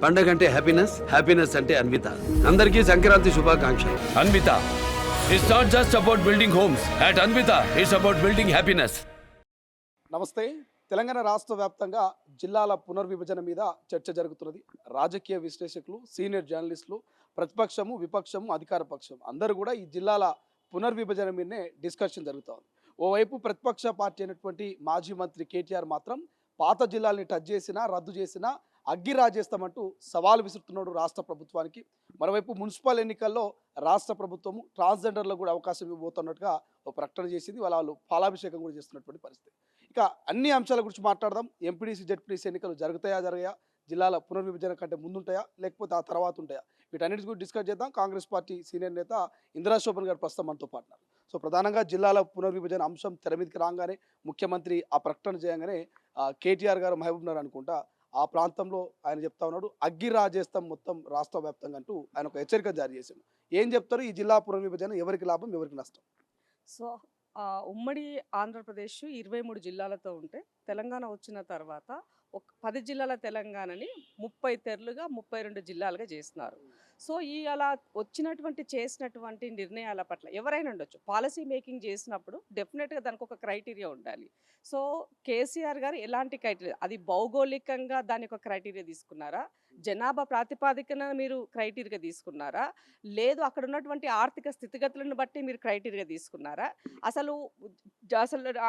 పండగ అంటే happiness, happiness అంటే అన్విత. అందరికీ సంక్రాంతి శుభాకాంక్షలు. Anvita it's not just about building homes. At Anvita it's about building happiness. నమస్తే. తెలంగాణ రాష్ట్ర వ్యాప్తంగా జిల్లాల పునర్విభజన మీద చర్చ జరుగుతున్నది. రాజకీయ విశ్లేషకులు, సీనియర్ జర్నలిస్టులు, ప్రతిపక్షము, విపక్షము, అధికార పక్షం అందరూ కూడా ఈ జిల్లాల పునర్విభజన మీదనే డిస్కషన్ జరుగుతోంది. ఓవైపు ప్రతిపక్ష పార్టీ అయినటువంటి మాజీ మంత్రి కేటీఆర్ మాత్రం పాత జిల్లాల్ని టచ్ చేసినా, రద్దు చేసినా అగ్గి రాజేస్తామంటూ సవాల్ విసురుతున్నాడు రాష్ట్ర ప్రభుత్వానికి. మరోవైపు మున్సిపల్ ఎన్నికల్లో రాష్ట్ర ప్రభుత్వము ట్రాన్స్జెండర్లకు కూడా అవకాశం ఇవ్వబోతున్నట్టుగా ఒక ప్రకటన చేసింది. వాళ్ళు పాలాభిషేకం కూడా చేస్తున్నటువంటి పరిస్థితి. ఇక అన్ని అంశాల గురించి మాట్లాడదాం. ఎంపీడీసీ, జెడ్పీడీసీ ఎన్నికలు జరగయా, జిల్లాల పునర్విభజన కంటే ముందుంటాయా లేకపోతే ఆ తర్వాత ఉంటాయా, వీటన్నిటి గురించి డిస్కస్ చేద్దాం. కాంగ్రెస్ పార్టీ సీనియర్ నేత ఇందిరా శోభన్ గారు ప్రస్తుతం మనతో పాటున్నారు. సో ప్రధానంగా జిల్లాల పునర్విభజన అంశం తెర మీదకి రాగానే, ముఖ్యమంత్రి ఆ ప్రకటన చేయగానే కేటీఆర్ గారు మహబూబ్ నగర్ అనుకుంటా ఆ ప్రాంతంలో ఆయన చెప్తా ఉన్నాడు, అగ్గి రాజేస్తాం మొత్తం రాష్ట్ర వ్యాప్తంగా అంటూ ఆయన ఒక హెచ్చరిక జారీ చేశాడు. ఏం చెప్తారు? ఈ జిల్లా పునర్విభజన ఎవరికి లాభం, ఎవరికి నష్టం? సో ఉమ్మడి ఆంధ్రప్రదేశ్ 23 జిల్లాలతో ఉంటే తెలంగాణ వచ్చిన తర్వాత ఒక 10 జిల్లాల తెలంగాణని 30 తెరలుగా 32 జిల్లాలుగా చేస్తున్నారు. సో ఈ అలా చేసినటువంటి నిర్ణయాల పట్ల ఎవరైనా ఉండొచ్చు, పాలసీ మేకింగ్ చేసినప్పుడు డెఫినెట్గా దానికి ఒక క్రైటీరియా ఉండాలి. సో కేసీఆర్ గారు ఎలాంటి క్రైటీరియా, అది భౌగోళికంగా దానికి ఒక క్రైటీరియా తీసుకున్నారా, జనాభా ప్రాతిపాదికన మీరు క్రైటీరియా తీసుకున్నారా, లేదు అక్కడ ఉన్నటువంటి ఆర్థిక స్థితిగతులను బట్టి మీరు క్రైటీరియా తీసుకున్నారా, అసలు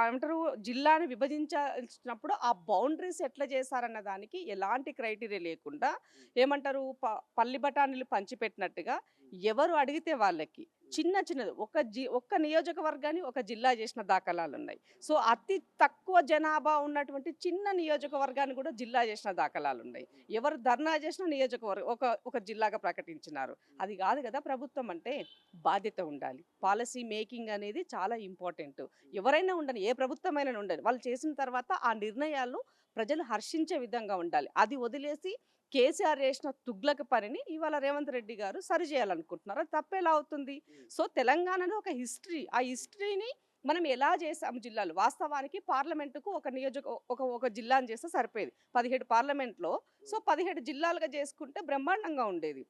ఏమంటారు జిల్లాని విభజించినప్పుడు ఆ బౌండరీస్ ఎట్లా చేశారన్న దానికి ఎలాంటి క్రైటీరియా లేకుండా ఏమంటారు పల్లి బఠానీలు పంచిపెట్టినట్టుగా ఎవరు అడిగితే వాళ్ళకి చిన్నది ఒక్క నియోజకవర్గాన్ని ఒక జిల్లా చేసిన దాఖలాలు ఉన్నాయి. సో అతి తక్కువ జనాభా ఉన్నటువంటి చిన్న నియోజకవర్గాన్ని కూడా జిల్లా చేసిన దాఖలాలు ఉన్నాయి. ఎవరు ధర్నా చేసిన నియోజకవర్గం ఒక జిల్లాగా ప్రకటించినారు. అది కాదు కదా ప్రభుత్వం అంటే. బాధ్యత ఉండాలి. పాలసీ మేకింగ్ అనేది చాలా ఇంపార్టెంట్. ఎవరైనా ఉండని, ఏ ప్రభుత్వమైనా ఉండని, వాళ్ళు చేసిన తర్వాత ఆ నిర్ణయాలు ప్రజలు హర్షించే విధంగా ఉండాలి. అది వదిలేసి కేసీఆర్ చేసిన తుగ్లక పనిని ఇవాళ రేవంత్ రెడ్డి గారు సరిచేయాలనుకుంటున్నారు. అది తప్పేలా అవుతుంది? సో తెలంగాణలో ఒక హిస్టరీ, ఆ హిస్టరీని మనం ఎలా చేసాము జిల్లాలు. వాస్తవానికి పార్లమెంటుకు ఒక జిల్లాని చేస్తే సరిపోయేది. 17 పార్లమెంట్లో. సో 17 జిల్లాలుగా చేసుకుంటే బ్రహ్మాండంగా ఉండేది.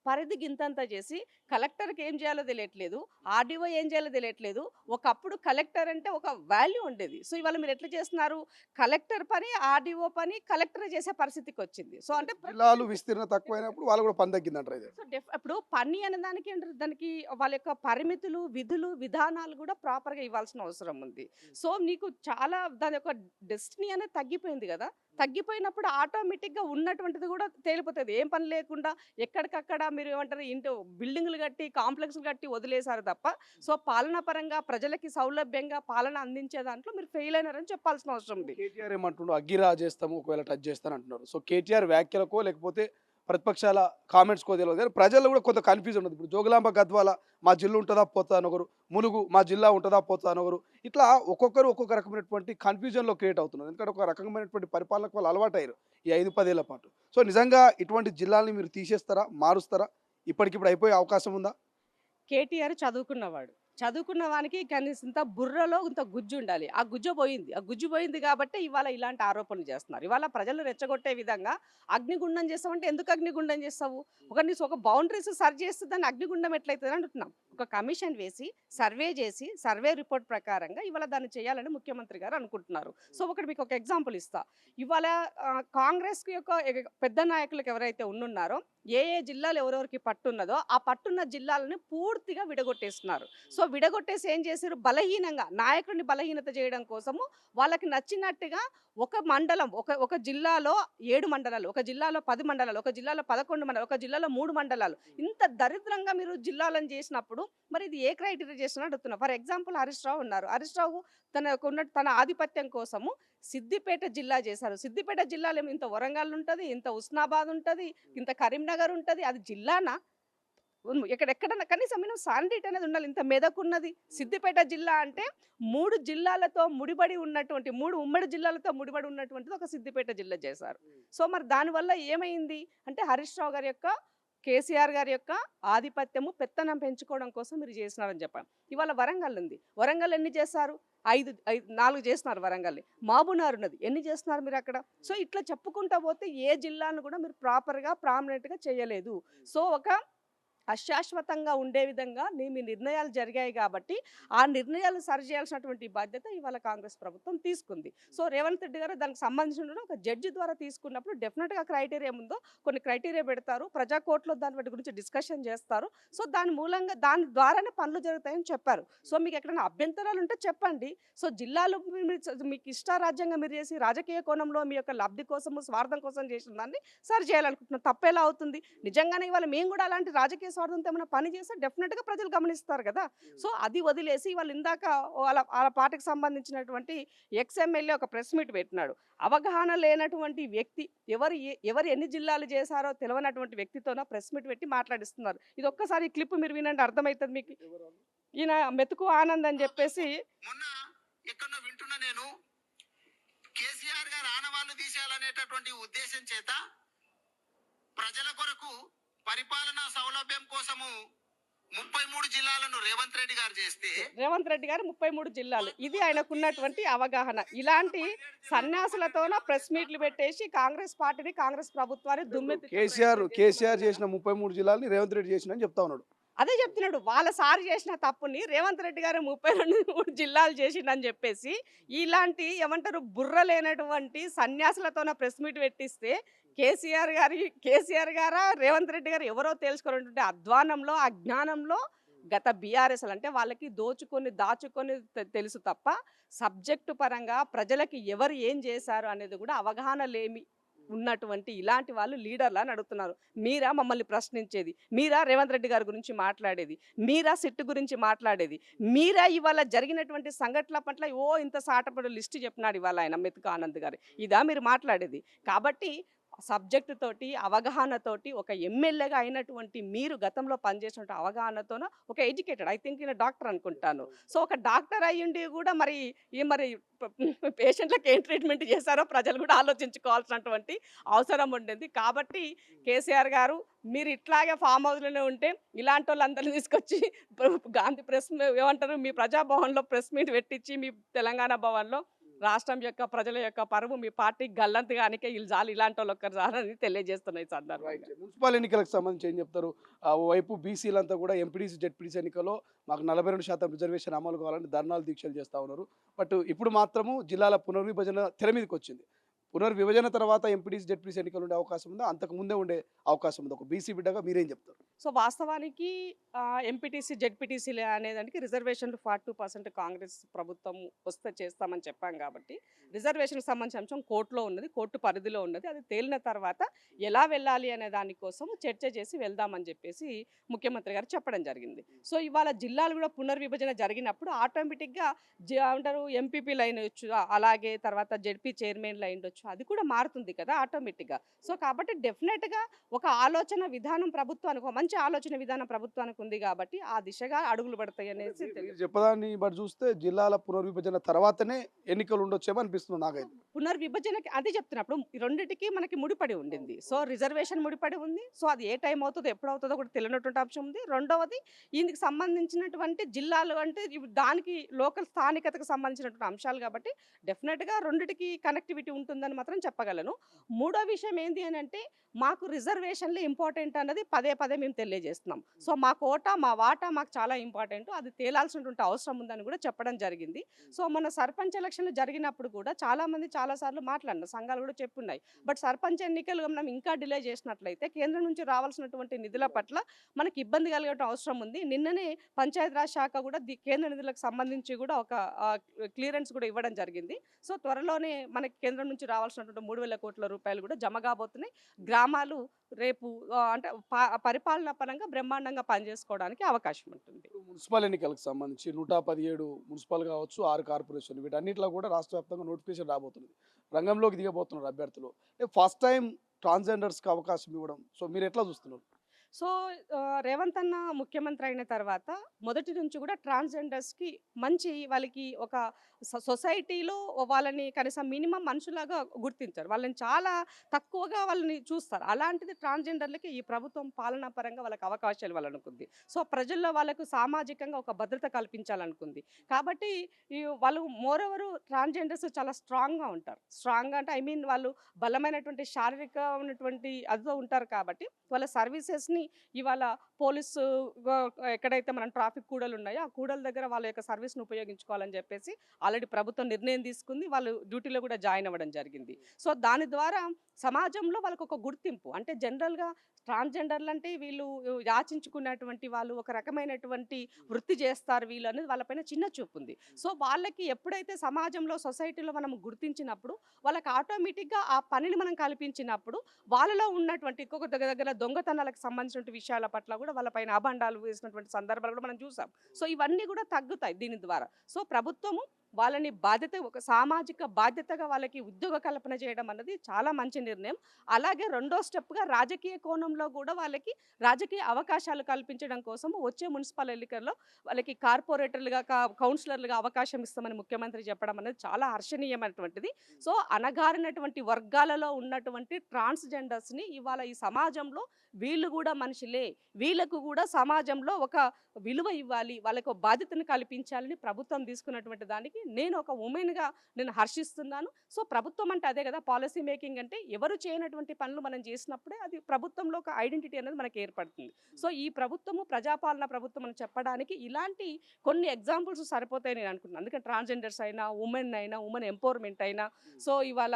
పరిధి గింతంతా చేసి కలెక్టర్కి ఏం చేయాలో తెలియట్లేదు, ఆర్డీఓ ఏం చేయాలో తెలియట్లేదు. ఒకప్పుడు కలెక్టర్ అంటే ఒక వాల్యూ ఉండేది. సో ఇవాళ మీరు ఎట్లా చేస్తున్నారు, కలెక్టర్ పని, ఆర్డీఓ పని కలెక్టర్ చేసే పరిస్థితికి వచ్చింది. సో అంటే జిల్లాలు విస్తీర్ణ తక్కువైనప్పుడు వాళ్ళు కూడా పని తగ్గిందంటారు. సో ఇప్పుడు పని అనే దానికి వాళ్ళ యొక్క పరిమితులు, విధులు, విధానాలు కూడా ప్రాపర్గా ఇవ్వాల్సిన అవసరం ఉంది. సో నీకు చాలా దాని యొక్క డెస్టినీ అనేది తగ్గిపోయింది కదా. తగ్గిపోయినప్పుడు ఆటోమేటిక్గా ఉన్నటువంటిది కూడా తేలిపోతుంది. ఏం పని లేకుండా ఎక్కడికక్కడ మీరు ఏమంటారు బిల్డింగ్లు కట్టి, కాంప్లెక్స్లు కట్టి వదిలేశారు తప్ప సో పాలనా పరంగా ప్రజలకి సౌలభ్యంగా పాలన అందించే దాంట్లో మీరు ఫెయిల్ అయినారని చెప్పాల్సిన అవసరం ఉంది. కేటీఆర్ ఏమంటుండో అగ్గిరా చేస్తాము ఒకవేళ టచ్ చేస్తాను అంటున్నారు. సో కేటీఆర్ వ్యాఖ్యలకో లేకపోతే ప్రతిపక్షాల కామెంట్స్కో తెలియదు కానీ ప్రజల్లో కూడా కొంత కన్ఫ్యూజన్ ఉంది. ఇప్పుడు జోగులాంబ గద్వాల మా జిల్లా ఉంటుందా పోతా అనొకరు, ములుగు మా జిల్లా ఉంటుందా పోతా అనొకరు, ఇట్లా ఒక్కొక్కరు ఒక్కొక్క రకమైనటువంటి కన్ఫ్యూజన్లో క్రియేట్ అవుతున్నారు. ఎందుకంటే ఒక రకమైనటువంటి పరిపాలనకు వాళ్ళు అలవాటయ్యారు ఈ 5-10 ఏళ్ల పాటు. సో నిజంగా ఇటువంటి జిల్లాల్ని మీరు తీసేస్తారా, మారుస్తారా? ఇప్పటికిప్పుడు అయిపోయే అవకాశం ఉందా? కేటీఆర్ చదువుకున్న వానికి కనీసం ఇంత బుర్రలో ఇంత గుజ్జు ఉండాలి. ఆ గుజ్జు పోయింది కాబట్టి ఇవాళ ఇలాంటి ఆరోపణలు చేస్తున్నారు. ఇవాళ ప్రజలు రెచ్చగొట్టే విధంగా అగ్నిగుండం చేస్తామంటే ఎందుకు అగ్నిగుండం చేస్తావు? ఒక బౌండరీస్ సరి చేస్తే దాన్ని అగ్నిగుండం ఎట్లయితుంది అంటున్నాం. ఒక కమిషన్ వేసి సర్వే చేసి సర్వే రిపోర్ట్ ప్రకారంగా ఇవాళ దాన్ని చేయాలని ముఖ్యమంత్రి గారు అనుకుంటున్నారు. సో ఒకటి మీకు ఒక ఎగ్జాంపుల్ ఇస్తా. ఇవాళ కాంగ్రెస్ యొక్క పెద్ద నాయకులకు ఎవరైతే ఉన్నారో ఏ జిల్లాలు ఎవరెవరికి పట్టున్నదో ఆ పట్టున్న జిల్లాలను పూర్తిగా విడగొట్టేస్తున్నారు. సో విడగొట్టేసి ఏం చేశారు, బలహీనంగా నాయకుడిని బలహీనత చేయడం కోసము వాళ్ళకి నచ్చినట్టుగా ఒక మండలం, ఒక జిల్లాలో 7 మండలాలు, ఒక జిల్లాలో 10 మండలాలు, ఒక జిల్లాలో 11 మండలాలు, ఒక జిల్లాలో 3 మండలాలు, ఇంత దరిద్రంగా మీరు జిల్లాలను చేసినప్పుడు మరి ఇది ఏ క్రైటీరియా చేస్తున్నా అడుగుతున్నా. ఫర్ ఎగ్జాంపుల్ హరీష్ రావు ఉన్నారు. హరీష్ రావు తన ఆధిపత్యం కోసము సిద్దిపేట జిల్లా చేశారు. సిద్దిపేట జిల్లాలో ఇంత వరంగల్ ఉంటుంది, ఇంత ఉస్నాబాద్ ఉంటుంది, ఇంత కరీంనగర్ ఉంటుంది. అది జిల్లానా? ఎక్కడెక్కడన్నా కనీసం మనం శానిటరీ అనేది ఉండాలి. ఇంత మెదక్ ఉన్నది. సిద్దిపేట జిల్లా అంటే 3 జిల్లాలతో ముడిపడి ఉన్నటువంటి, 3 ఉమ్మడి జిల్లాలతో ముడిపడి ఉన్నటువంటిది ఒక సిద్దిపేట జిల్లా చేశారు. సో మరి దానివల్ల ఏమైంది అంటే హరీష్ రావు గారి యొక్క కేసీఆర్ గారి యొక్క ఆధిపత్యము పెత్తనం పెంచుకోవడం కోసం మీరు చేసినారని చెప్పాను. ఇవాళ వరంగల్ ఉంది. వరంగల్ ఎన్ని చేస్తారు? 4 చేస్తున్నారు వరంగల్ని. మహబూబ్నగర్ ఉన్నది, ఎన్ని చేస్తున్నారు మీరు అక్కడ? సో ఇట్లా చెప్పుకుంటా పోతే ఏ జిల్లాను కూడా మీరు ప్రాపర్గా ప్రామినెంట్గా చేయలేదు. సో ఒక అశాశ్వతంగా ఉండే విధంగా మీ నిర్ణయాలు జరిగాయి కాబట్టి ఆ నిర్ణయాలు సరిచేయాల్సినటువంటి బాధ్యత ఇవాళ కాంగ్రెస్ ప్రభుత్వం తీసుకుంది. సో రేవంత్ రెడ్డి గారు దానికి సంబంధించిన ఒక జడ్జి ద్వారా తీసుకున్నప్పుడు డెఫినెట్గా క్రైటీరియా ఉందో కొన్ని క్రైటీరియా పెడతారు, ప్రజా కోర్టులో దాని వాటి గురించి డిస్కషన్ చేస్తారు. సో దాని మూలంగా దాని ద్వారానే పనులు జరుగుతాయని చెప్పారు. సో మీకు ఎక్కడైనా అభ్యంతరాలు ఉంటే చెప్పండి. సో జిల్లాలు మీకు ఇష్టారాజ్యంగా మీరు చేసి రాజకీయ కోణంలో మీ యొక్క లబ్ధి కోసము స్వార్థం కోసం చేసిన దాన్ని సరి చేయాలనుకుంటున్నాం. తప్పేలా అవుతుంది? నిజంగానే ఇవాళ మేము కూడా అలాంటి రాజకీయ స్వార్థంతో ఏమైనా పని చేస్తే డెఫినెట్గా ప్రజలు గమనిస్తారు కదా. సో అది వదిలేసి వాళ్ళు ఇందాక వాళ్ళ పార్టీకి సంబంధించినటువంటి ఎక్స్ఎమ్మెల్యే ఒక ప్రెస్ మీట్ పెట్టినాడు. అవగాహన లేనటువంటి వ్యక్తి ఎవరు ఎన్ని జిల్లాలు చేశారో తెలియనటువంటి వ్యక్తితోనో ప్రెస్ మీట్ పెట్టి మాట్లాడిస్తున్నారు. ఇది ఒక్కసారి ఈ క్లిప్ మీరు వినండి, అర్థమవుతుంది మీకు. ఈయన మెతుకు ఆనంద్ అని చెప్పేసి మొన్న ఎక్కడో వింటున్నా నేను, కేసీఆర్ గారు ఆనవాళ్లు తీసేయాలనేటటువంటి ఉద్దేశం చేత ప్రజల కొరకు పరిపాలనా సౌలభ్యం కోసము 33 జిల్లాలను రేవంత్ రెడ్డి గారు చేస్తే, రేవంత్ రెడ్డి గారు 33 జిల్లాలు, ఇది ఆయనకున్నటువంటి అవగాహన. ఇలాంటి సన్యాసులతోన ప్రెస్ మీట్లు పెట్టేసి కాంగ్రెస్ పార్టీని కాంగ్రెస్ ప్రభుత్వాన్ని దుమ్మెత్తి కేసీఆర్ చేసిన 33 జిల్లాలని రేవంత్ రెడ్డి చేసిన అని చెప్తా ఉన్నాడు. అదే చెప్తున్నాడు. వాళ్ళ సార్ చేసిన తప్పుని రేవంత్ రెడ్డి గారు 32 జిల్లాలు చేసిండని చెప్పేసి ఇలాంటి ఏమంటారు బుర్ర లేనటువంటి సన్యాసులతోన ప్రెస్ మీట్ పెట్టిస్తే కేసీఆర్ గారా రేవంత్ రెడ్డి గారు ఎవరో తెలుసుకున్నటువంటి అధ్వానంలో అజ్ఞానంలో గత బీఆర్ఎస్ అంటే వాళ్ళకి దాచుకొని తెలుసు తప్ప సబ్జెక్టు పరంగా ప్రజలకి ఎవరు ఏం చేశారు అనేది కూడా అవగాహన లేమి ఉన్నటువంటి ఇలాంటి వాళ్ళు లీడర్లా నడుస్తున్నారు. మీరా మమ్మల్ని ప్రశ్నించేది? మీరా రేవంత్ రెడ్డి గారి గురించి మాట్లాడేది? మీరా సిట్టు గురించి మాట్లాడేది? మీరా ఇవాళ జరిగినటువంటి సంఘటనల పట్ల ఇంత సాటపడి లిస్టు చెప్పినాడు ఇవాళ ఆయన మెతుకు ఆనంద్ గారు. ఇదా మీరు మాట్లాడేది? కాబట్టి సబ్జెక్టు తోటి అవగాహనతోటి ఒక ఎమ్మెల్యేగా అయినటువంటి మీరు గతంలో పనిచేసిన అవగాహనతోన ఒక ఎడ్యుకేటెడ్, ఐ థింక్ ఈయన డాక్టర్ అనుకుంటాను. సో ఒక డాక్టర్ అయ్యుండి కూడా మరి పేషెంట్లకు ఏం ట్రీట్మెంట్ చేశారో ప్రజలు కూడా ఆలోచించుకోవాల్సినటువంటి అవసరం ఉండేది. కాబట్టి కేసీఆర్ గారు మీరు ఇట్లాగే ఫామ్ హౌస్లోనే ఉంటే ఇలాంటి వాళ్ళందరినీ తీసుకొచ్చి గాంధీ ఏమంటారు మీ ప్రజాభవన్లో ప్రెస్ మీట్ పెట్టించి మీ తెలంగాణ భవన్లో రాష్ట్రం యొక్క ప్రజల యొక్క పరువు మీ పార్టీ గల్లంతగానికే ఇలాంటి వాళ్ళు ఒక్కరు చాలని తెలియజేస్తున్నాయి సందర్భంగా. మున్సిపల్ ఎన్నికలకు సంబంధించి ఏం చెప్తారు? ఓవైపు బీసీలంతా కూడా ఎంపీటీసీ జెడ్పీటీసీ ఎన్నికల్లో మాకు 42% రిజర్వేషన్ అమలు కావాలని ధర్నాలు దీక్షలు చేస్తూ ఉన్నారు. బట్ ఇప్పుడు మాత్రము జిల్లాల పునర్విభజన తెర మీదకి వచ్చింది. పునర్విభజన తర్వాత ఎంపీటీసీ జెడ్పీటీసీ ఎన్నికలు ఉండే అవకాశం ఉందా? అంతకు ముందే ఉండే అవకాశం ఉంది? ఒక బీసీ బిడ్డగా మీరేం చెప్తారు? సో వాస్తవానికి ఎంపీటీసీ జెడ్పీటీసీ అనేదానికి రిజర్వేషన్లు 42% కాంగ్రెస్ ప్రభుత్వం వస్తే చేస్తామని చెప్పాం కాబట్టి రిజర్వేషన్కి సంబంధించిన అంశం కోర్టులో ఉన్నది, కోర్టు పరిధిలో ఉన్నది. అది తేలిన తర్వాత ఎలా వెళ్ళాలి అనే దానికోసం చర్చ చేసి వెళ్దామని చెప్పేసి ముఖ్యమంత్రి గారు చెప్పడం జరిగింది. సో ఇవాళ జిల్లాలు కూడా పునర్విభజన జరిగినప్పుడు ఆటోమేటిక్గా అంటారు ఎంపీపీ లైన్ వచ్చు, అలాగే తర్వాత జెడ్పీ చైర్మన్ లైన్ వచ్చు, అది కూడా మారుతుంది కదా ఆటోమేటిక్గా. సో కాబట్టి డెఫినెట్గా ఒక ఆలోచన విధానం ప్రభుత్వానికి, ఒక మంచి ఆలోచన విధానం ప్రభుత్వానికి ఉంది కాబట్టి ఆ దిశగా అడుగులు పడతాయి అనేసి చెప్పదాన్ని బట్టి చూస్తే జిల్లాల పునర్విభజన తర్వాతనే ఎన్నికలు ఉండొచ్చేమో అనిపిస్తుంది నాకైతే. పునర్విభజనకి అదే చెప్తున్నప్పుడు రెండింటికి మనకి ముడిపడి ఉండింది. సో రిజర్వేషన్ ముడిపడి ఉంది. సో అది ఏ టైం అవుతుందో ఎప్పుడు అవుతుందో కూడా తెలియనటువంటి అంశం ఉంది. రెండవది దీనికి సంబంధించినటువంటి జిల్లాలు అంటే దానికి లోకల్ స్థానికతకు సంబంధించినటువంటి అంశాలు కాబట్టి డెఫినెట్గా రెండింటికి కనెక్టివిటీ ఉంటుందని మాత్రం చెప్పగలను. మూడో విషయం ఏంటి అని అంటే మాకు రిజర్వేషన్లు ఇంపార్టెంట్ అన్నది పదే మేము తెలియజేస్తున్నాం. సో మా కోటా మా వాటా మాకు చాలా ఇంపార్టెంట్, అది తేలాల్సినటువంటి అవసరం ఉందని కూడా చెప్పడం జరిగింది. సో మన సర్పంచ్ ఎలక్షన్లు జరిగినప్పుడు కూడా చాలామంది చాలాసార్లు మాట్లాడినారు, సంఘాలు కూడా చెప్పున్నాయి. బట్ సర్పంచ్ ఎన్నికలు మనం ఇంకా డిలే చేసినట్లయితే కేంద్రం నుంచి రావాల్సినటువంటి నిధుల పట్ల మనకి ఇబ్బంది కలిగే అవసరం ఉంది. నిన్ననే పంచాయతీరాజ్ శాఖ కూడా కేంద్ర నిధులకు సంబంధించి కూడా ఒక క్లియరెన్స్ కూడా ఇవ్వడం జరిగింది. సో త్వరలోనే మనకి కేంద్రం నుంచి రావాల్సినటువంటి 3,000 కోట్ల రూపాయలు కూడా జమ కాబోతున్నాయి. గ్రామాలు రేపు అంటే పరిపాలన పరంగా బ్రహ్మాండంగా పనిచేసుకోవడానికి అవకాశం ఉంటుంది. మున్సిపల్ ఎన్నికలకు సంబంధించి 117 మున్సిపల్ కావచ్చు, 6 కార్పొరేషన్, వీటన్నిటిలో కూడా రాష్ట్ర వ్యాప్తంగా నోటిఫికేషన్ రాబోతుంది. రంగంలోకి దిగబోతున్నారు అభ్యర్థులు. ఫస్ట్ టైం ట్రాన్స్జెండర్స్కి అవకాశం ఇవ్వడం, సో మీరు ఎట్లా చూస్తున్నారు? సో రేవంత్ అన్న ముఖ్యమంత్రి అయిన తర్వాత మొదటి నుంచి కూడా ట్రాన్స్జెండర్స్కి మంచి వాళ్ళకి ఒక సొసైటీలో వాళ్ళని కనీసం మినిమం మనుషులాగా గుర్తించారు. వాళ్ళని చాలా తక్కువగా వాళ్ళని చూస్తారు. అలాంటిది ట్రాన్స్జెండర్లకి ఈ ప్రభుత్వం పాలనా పరంగా వాళ్ళకి అవకాశాలు ఇవ్వాలనుకుంది. సో ప్రజల్లో వాళ్ళకు సామాజికంగా ఒక భద్రత కల్పించాలనుకుంది. కాబట్టి వాళ్ళు మోరోవరు ట్రాన్స్జెండర్స్ చాలా స్ట్రాంగ్గా ఉంటారు. స్ట్రాంగ్ అంటే ఐ మీన్ వాళ్ళు బలమైనటువంటి శారీరక ఉన్నటువంటి అదితో ఉంటారు. కాబట్టి వాళ్ళ సర్వీసెస్ని ఇవాళ పోలీసు ఎక్కడైతే మనం ట్రాఫిక్ కూడలు ఉన్నాయో ఆ కూడల దగ్గర వాళ్ళ యొక్క సర్వీస్ని ఉపయోగించుకోవాలని చెప్పేసి ఆల్రెడీ ప్రభుత్వం నిర్ణయం తీసుకుంది. వాళ్ళు డ్యూటీలో కూడా జాయిన్ అవ్వడం జరిగింది. సో దాని ద్వారా సమాజంలో వాళ్ళకు ఒక గుర్తింపు, అంటే జనరల్గా ట్రాన్స్జెండర్లు అంటే వీళ్ళు యాచించుకున్నటువంటి వాళ్ళు, ఒక రకమైనటువంటి వృత్తి చేస్తారు వీళ్ళు అనేది వాళ్ళపైన చిన్న చూపు ఉంది. సో వాళ్ళకి ఎప్పుడైతే సమాజంలో సొసైటీలో మనం గుర్తించినప్పుడు వాళ్ళకి ఆటోమేటిక్గా ఆ పనిని మనం కల్పించినప్పుడు వాళ్ళలో ఉన్నటువంటి ఇంకొక దగ్గర దొంగతనాలకు సంబంధించిన విషయాల పట్ల కూడా వాళ్ళపైన అభండాలు వేసినటువంటి సందర్భాలు కూడా మనం చూసాం. సో ఇవన్నీ కూడా తగ్గుతాయి దీని ద్వారా. సో ప్రభుత్వము వాళ్ళని బాధ్యత, ఒక సామాజిక బాధ్యతగా వాళ్ళకి ఉద్యోగ కల్పన చేయడం అన్నది చాలా మంచి నిర్ణయం. అలాగే రెండో స్టెప్గా రాజకీయ కోణంలో కూడా వాళ్ళకి రాజకీయ అవకాశాలు కల్పించడం కోసం వచ్చే మున్సిపల్ ఎన్నికల్లో వాళ్ళకి కార్పొరేటర్లుగా కౌన్సిలర్లుగా అవకాశం ఇస్తామని ముఖ్యమంత్రి చెప్పడం అనేది చాలా హర్షణీయమైనటువంటిది. సో అనగారినటువంటి వర్గాలలో ఉన్నటువంటి ట్రాన్స్జెండర్స్ని ఇవాళ ఈ సమాజంలో వీళ్ళు కూడా మనుషులే, వీళ్ళకు కూడా సమాజంలో ఒక విలువ ఇవ్వాలి, వాళ్ళకు బాధ్యతను కల్పించాలని ప్రభుత్వం తీసుకున్నటువంటి దానికి నేను ఒక ఉమెన్గా నేను హర్షిస్తున్నాను. సో ప్రభుత్వం అంటే అదే కదా, పాలసీ మేకింగ్ అంటే ఎవరు చేయనటువంటి పనులు మనం చేసినప్పుడే అది ప్రభుత్వంలో ఒక ఐడెంటిటీ అనేది మనకి ఏర్పడుతుంది. సో ఈ ప్రభుత్వము ప్రజాపాలన ప్రభుత్వం అని చెప్పడానికి ఇలాంటి కొన్ని ఎగ్జాంపుల్స్ సరిపోతాయి నేను అనుకుంటున్నాను. అందుకని ట్రాన్స్జెండర్స్ అయినా, ఉమెన్ అయినా, ఉమెన్ ఎంపవర్మెంట్ అయినా, సో ఇవాళ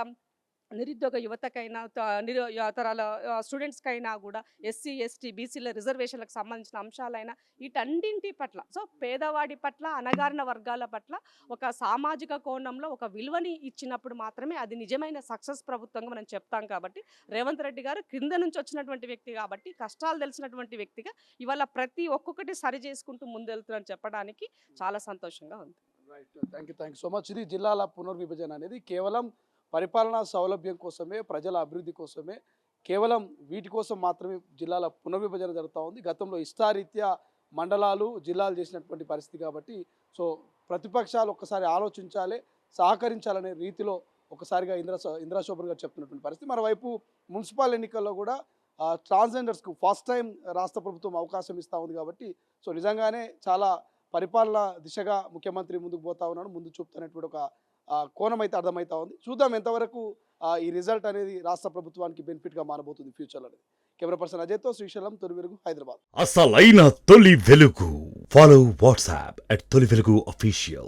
నిరుద్యోగ యువతకైనా, తరాల స్టూడెంట్స్కైనా కూడా, ఎస్సీ ఎస్టీ బీసీల రిజర్వేషన్లకు సంబంధించిన అంశాలైనా వీటన్నింటి పట్ల, సో పేదవాడి పట్ల, అణగారిన వర్గాల పట్ల ఒక సామాజిక కోణంలో ఒక విలువని ఇచ్చినప్పుడు మాత్రమే అది నిజమైన సక్సెస్ ప్రభుత్వంగా మనం చెప్తాం. కాబట్టి రేవంత్ రెడ్డి గారు క్రింద నుంచి వచ్చినటువంటి వ్యక్తి కాబట్టి, కష్టాలు తెలిసినటువంటి వ్యక్తిగా ఇవాళ ప్రతి ఒక్కొక్కటి సరి చేసుకుంటూ ముందెళ్తున్నారని చెప్పడానికి చాలా సంతోషంగా ఉంది. Right, thank you so much. ఇది జిల్లాల పునర్విభజన అనేది కేవలం పరిపాలనా సౌలభ్యం కోసమే, ప్రజల అభివృద్ధి కోసమే, కేవలం వీటి కోసం మాత్రమే జిల్లాల పునర్విభజన జరుగుతూ ఉంది. గతంలో ఇష్టారీత్యా మండలాలు, జిల్లాలు చేసినటువంటి పరిస్థితి కాబట్టి సో ప్రతిపక్షాలు ఒక్కసారి ఆలోచించాలి, సహకరించాలనే రీతిలో ఒకసారిగా ఇంద్రాశోభన్ గారు చెప్తున్నటువంటి పరిస్థితి. మరోవైపు మున్సిపల్ ఎన్నికల్లో కూడా ట్రాన్స్జెండర్స్కు ఫస్ట్ టైం రాష్ట్ర ప్రభుత్వం అవకాశం ఇస్తూ ఉంది కాబట్టి సో నిజంగానే చాలా పరిపాలన దిశగా ముఖ్యమంత్రి ముందుకు పోతా ఉన్నాడు, ముందు చూపుతున్నటువంటి ఒక కోణం అయితే అర్థమవుతా ఉంది. చూద్దాం ఎంతవరకు ఈ రిజల్ట్ అనేది రాష్ట్ర ప్రభుత్వానికి బెనిఫిట్గా మారబోతుంది ఫ్యూచర్లో అనేది. కెమెరా పర్సన్ అజయ్తో శ్రీశైలం, తొలి వెలుగు, హైదరాబాద్. అసలైన తొలి వెలుగు. ఫాలో వాట్సాప్ @తొలి వెలుగు అఫీషియల్.